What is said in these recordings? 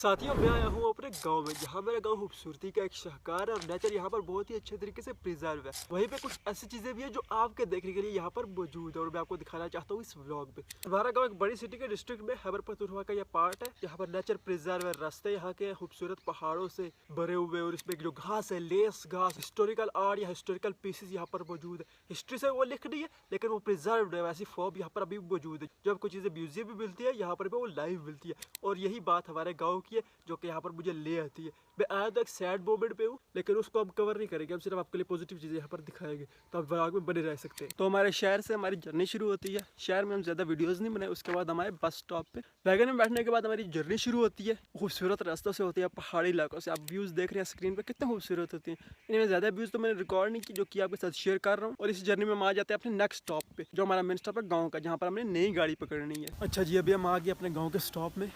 साथियों मैं आया हूँ अपने गांव में, जहाँ मेरा गांव खूबसूरती का एक शाहकार है और नेचर यहाँ पर बहुत ही अच्छे तरीके से प्रिजर्व है। वहीं पे कुछ ऐसी चीजें भी है जो आपके देखने के लिए यहाँ पर मौजूद है और मैं आपको दिखाना चाहता हूँ इस व्लॉग में। हमारा गांव एक बड़ी सिटी के डिस्ट्रिक्ट में खैबर पख्तूनख्वा का यह पार्ट है, यहाँ पर नेचर प्रिजर्व है। रास्ते यहाँ के खूबसूरत पहाड़ों से भरे हुए और इसमें जो घास है, लेस घास, हिस्टोरिकल आर्ट या हिस्टोरिकल पीसेस यहाँ पर मौजूद है। हिस्ट्री से वो लिख रही है लेकिन वो प्रिजर्व है, वैसी फॉर्म यहाँ पर अभी मौजूद है। जब कुछ चीजें म्यूजियम में मिलती है, यहाँ पर भी वो लाइव मिलती है और यही बात हमारे गाँव की है जो कि यहाँ पर मुझे ले आती है। मैं आया तो एक सैड मोमेंट पे हूँ लेकिन उसको हम कवर नहीं करेंगे, हम सिर्फ आपके लिए पॉजिटिव चीजें यहाँ पर दिखाएंगे तो आप व्लॉग में बने रह सकते हैं। तो हमारे शहर से हमारी जर्नी शुरू होती है। शहर में हम ज्यादा वीडियोस नहीं बनाए, उसके बाद हमारे बस स्टॉप पे वैगन में बैठने के बाद हमारी जर्नी शुरू होती है। खूबसूरत रास्तों से होती है, पहाड़ी इलाकों से। आप व्यूज देख रहे हैं स्क्रीन पर कितने खूबसूरत होते हैं। इनमें ज्यादा व्यूज तो मैंने रिकॉर्ड नहीं की जो कि आपके साथ शेयर कर रहा हूँ। और इस जर्नी में हम आ जाते हैं अपने नेक्स्ट स्टॉप पे, जो हमारा मेन स्टॉप है गाँव का, जहाँ पर हमने नई गाड़ी पकड़नी है। अच्छा जी, अभी हम आ गए अपने गाँव के स्टॉप में।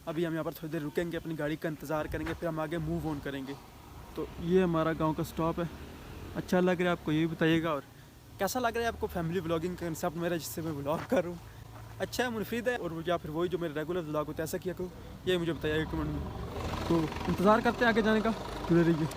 अभी हम यहाँ पर थोड़ी देर रुकेंगे, अपनी गाड़ी का इंतज़ार करेंगे, फिर हम आगे मूव ऑन करेंगे। तो ये हमारा गांव का स्टॉप है। अच्छा लग रहा है आपको, ये भी बताइएगा। और कैसा लग रहा है आपको फैमिली व्लॉगिंग का कंसेप्ट मेरा, जिससे मैं व्लॉग कर रहा हूँ? अच्छा है, मुफीद है, और या फिर वही जो मेरे रेगुलर व्लॉग होता है ऐसा किया करूँ, ये मुझे बताइएगा कमेंट में। तो इंतज़ार करते हैं आगे जाने का।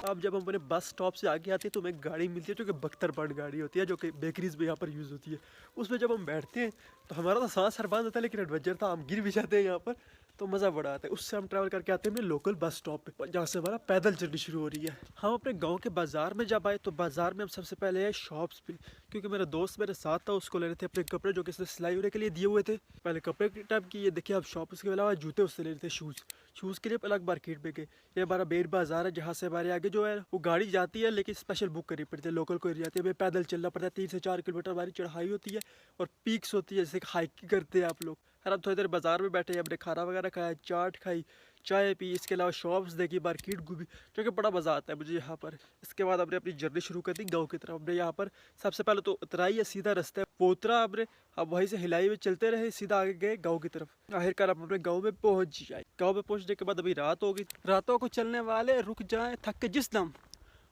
अब जब हम अपने बस स्टॉप से आगे आते हैं तो हमें एक गाड़ी मिलती है जो कि बख्तरबर्ड गाड़ी होती है, जो कि बेकरीज में यहाँ पर यूज़ होती है। उसमें जब हम बैठते हैं तो हमारा तो सांस हर बांध होता है, लेकिन एडवेंचर था, हम गिर भी जाते हैं यहाँ पर, तो मज़ा बड़ा आता है। उससे हम ट्रैवल करके आते हैं अपने लोकल बस स्टॉप पे, जहाँ से हमारा पैदल जर्नी शुरू हो रही है। हम अपने गांव के बाजार में जब आए तो बाजार में हम सबसे पहले आए शॉप्स पे, क्योंकि मेरा दोस्त मेरे साथ था, उसको लेने थे अपने कपड़े जो कि इसने सिलाई होने के लिए दिए हुए थे। पहले कपड़े की टाइप की ये देखिए आप शॉप, उसके अलावा जूते उससे लेने थे, शूज़ के लिए अलग मार्केट में गए। ये हमारा मेन बाजार है, जहाँ से हमारे आगे जो है वो गाड़ी जाती है, लेकिन स्पेशल बुक करनी पड़ती है। लोकल को जाती है, हमें पैदल चलना पड़ता है। 3 से 4 किलोमीटर हमारी चढ़ाई होती है और पीक्स होती है, जैसे हाइकिंग करते हैं आप लोग। फिर हम थोड़ी देर बाजार में बैठे, हमने खाना वगैरह खाया, चाट खाई, चाय पी, इसके अलावा शॉप्स देखी, मार्केट घूमी, जो कि बड़ा मज़ा आता है मुझे यहाँ पर। इसके बाद हमने अपनी जर्नी शुरू कर दी गाँव की तरफ। हमने यहाँ पर सबसे पहले तो उतराई है, सीधा रास्ता है पोतरा, हमने अब वहीं से हिलाई में चलते रहे, सीधा आगे गए गाँव की तरफ। आखिरकार हम अपने गाँव में पहुँच जाए। गाँव में पहुँचने के बाद अभी रात हो गई। रातों को चलने वाले रुक जाएं थक के जिस दम,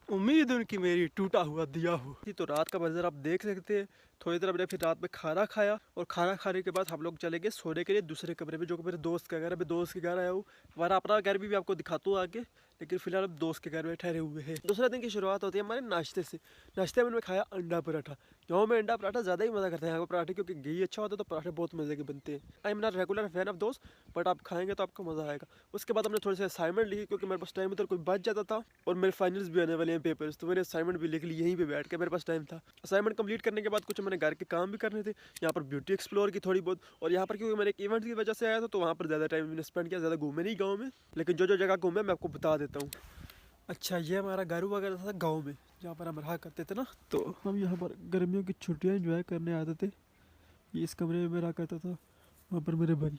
उम्मीद उनकी मेरी टूटा हुआ दिया हो। तो रात का मंजर आप देख सकते हैं। थोड़ी देर हमने फिर रात में खाना खाया और खाना खाने के बाद हम लोग चले गए सोने के लिए दूसरे कमरे में, जो कि मेरे दोस्त का घर है। मैं दोस्त के घर आया हूँ। हमारा अपना घर भी आपको दिखाता हूँ आगे, लेकिन फिलहाल हम दोस्त के घर में ठहरे हुए हैं। दूसरे दिन की शुरुआत होती है हमारे नाश्ते से। नाश्ते में खाया अंडा पराठा। गाँव में अंडा पराठा ज़्यादा ही मज़ा करते हैं यहाँ पर पराठे, क्योंकि घी अच्छा होता है तो पराठे बहुत मज़े के बनते हैं। I am not regular fan of दोस्त, बट आप खाएंगे तो आपको मज़ा आएगा। उसके बाद हमने थोड़े से असाइनमेंट लिखी, क्योंकि मेरे पास टाइम इधर कोई बच जाता था और मेरे फाइनल्स भी आने वाले हैं, पेपर्स, तो मैंने असाइनमेंट भी लिख ली यहीं पे बैठ के, मेरे पास टाइम था। असाइनमेंट कंप्लीट करने के बाद कुछ मैंने घर के काम भी करने थे, यहाँ पर ब्यूटी एक्सप्लोर की थोड़ी बहुत। और यहाँ पर क्योंकि मैंने एक इवेंट की वजह से आया था तो वहाँ पर ज़्यादा टाइम मैंने स्पेंड किया। ज़्यादा घूमे नहीं गाँव में, लेकिन जो जो जगह घूमे मैं आपको बता देता हूँ। अच्छा, ये हमारा घर हुआ करता था गाँव में, जहाँ पर हम रहा करते थे ना। तो हम यहाँ पर गर्मियों की छुट्टियाँ एंजॉय करने आते थे। ये इस कमरे में मैं रहा करता था, वहाँ पर मेरे भाई।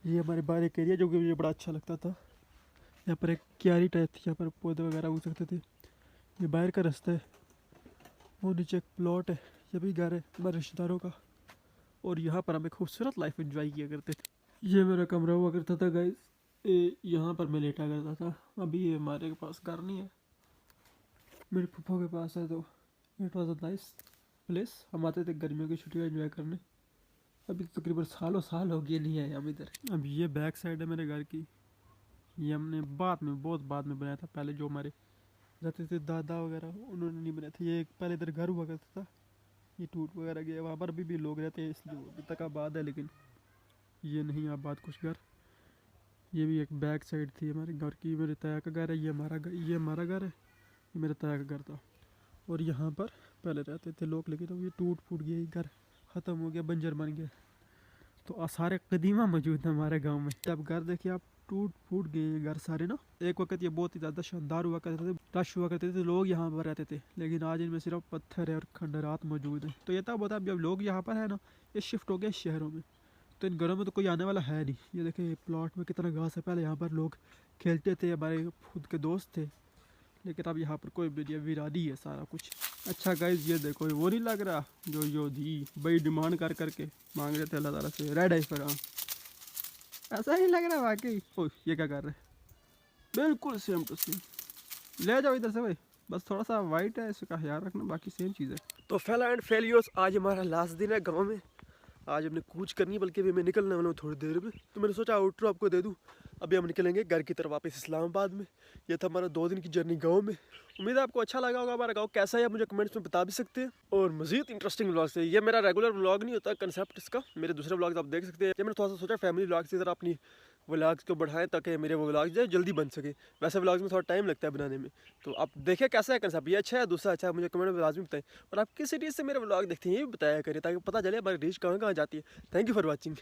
ये हमारे बाहर एक एरिया जो कि मुझे बड़ा अच्छा लगता था। यहाँ पर एक क्यारी टाइप थी, यहाँ पर पौधे वगैरह उग सकते थे। ये बाहर का रास्ता है, वो नीचे एक प्लॉट है, ये भी घर है हमारे रिश्तेदारों का। और यहाँ पर हम एक खूबसूरत लाइफ एंजॉय किया करते थे। ये मेरा कमरा हुआ करता था गाइस, यहाँ पर मैं लेटा करता था। अभी ये हमारे पास घर नहीं है, मेरे पप्पा के पास है। तो it was a nice place. हम आते थे गर्मियों की छुट्टियाँ एंजॉय करने। अभी तो तकरीबन सालों साल हो गए नहीं आए हम इधर। अब ये बैक साइड है मेरे घर की। ये हमने बाद में, बहुत बाद में बनाया था। पहले जो हमारे रहते थे दादा वगैरह, उन्होंने नहीं बनाया था। ये पहले इधर घर हुआ करता था, ये टूट वगैरह गया। वहाँ पर अभी भी लोग रहते हैं, इसलिए अभी तक आबाद है, लेकिन ये नहीं आबाद कुछ घर। ये भी एक बैक साइड थी हमारे घर की। मेरे ताया का घर है, ये हमारा घर है, ये मेरे ताया का घर था। और यहाँ पर पहले रहते थे लोग, लेकिन अब ये टूट फूट गया, ये घर ख़त्म हो गया, बंजर बन गया। तो आसार कदीमा मौजूद है हमारे गांव में। अब घर देखिए आप, टूट फूट गए घर सारे ना। एक वक्त ये बहुत ही ज़्यादा शानदार हुआ करते थे, रश हुआ करते थे, लोग यहाँ पर रहते थे, लेकिन आज इनमें सिर्फ पत्थर है और खंडरात मौजूद है। तो ये तब होता है जब लोग यहाँ पर है ना, ये शिफ्ट हो गए शहरों में, तो इन घरों में तो कोई आने वाला है नहीं। ये देखिए प्लॉट में कितना घास है। पहले यहाँ पर लोग खेलते थे, हमारे खुद के दोस्त थे, लेकिन अब यहाँ पर कोई भी, वीरानी है सारा कुछ। अच्छा गाइस, ये देखो, वो नहीं लग रहा जो योधी बड़ी डिमांड कर करके मांग रहे थे अल्लाह ताला से, रेड आइफर। हाँ, ऐसा ही लग रहा है वाकई। ओ, ये क्या कर रहे हैं? बिल्कुल सेम टू सेम। ले जाओ इधर से भाई, बस थोड़ा सा वाइट है, इसका ख्याल रखना, बाकी सेम चीज़ है। तो फेलो एंड फेलियोर्स, आज हमारा लास्ट दिन है गाँव में। आज हमने कूच करनी है, बल्कि अभी मैं निकलने वाला हूँ थोड़ी देर में। तो मैंने सोचा आउटरो आपको दे दूँ। अभी हम निकलेंगे घर की तरफ वापस इस्लामाबाद में। यह था हमारा 2 दिन की जर्नी गाँव में। उम्मीद है आपको अच्छा लगा होगा। हमारा गाँव कैसा है आप मुझे कमेंट्स में बता भी सकते हैं। और मज़ीद इंटरेस्टिंग व्लॉग्स है, ये मेरा रेगुलर व्लॉग नहीं होता कंसेप्ट इसका, मेरे दूसरे व्लॉग्स आप देख सकते हैं। ये मैंने थोड़ा सा सोचा फैमिली व्लॉग्स की तरह अपनी व्लॉग्स को बढ़ाएं ताकि मेरे वो व्लॉग्स जो है जल्दी बन सके। वैसे व्लॉग्स में थोड़ा टाइम लगता है बनाने में। तो आप देखें कैसा है कंसेप्ट, ये अच्छा है दूसरा अच्छा है, मुझे कमेंट में लाजमी बताएं। और आप किस सिटी से मेरे व्लॉग देखते हैं ये भी बताया करें ताकि पता चले हमारी रीच कहाँ कहाँ जाती है। Thank you for watching.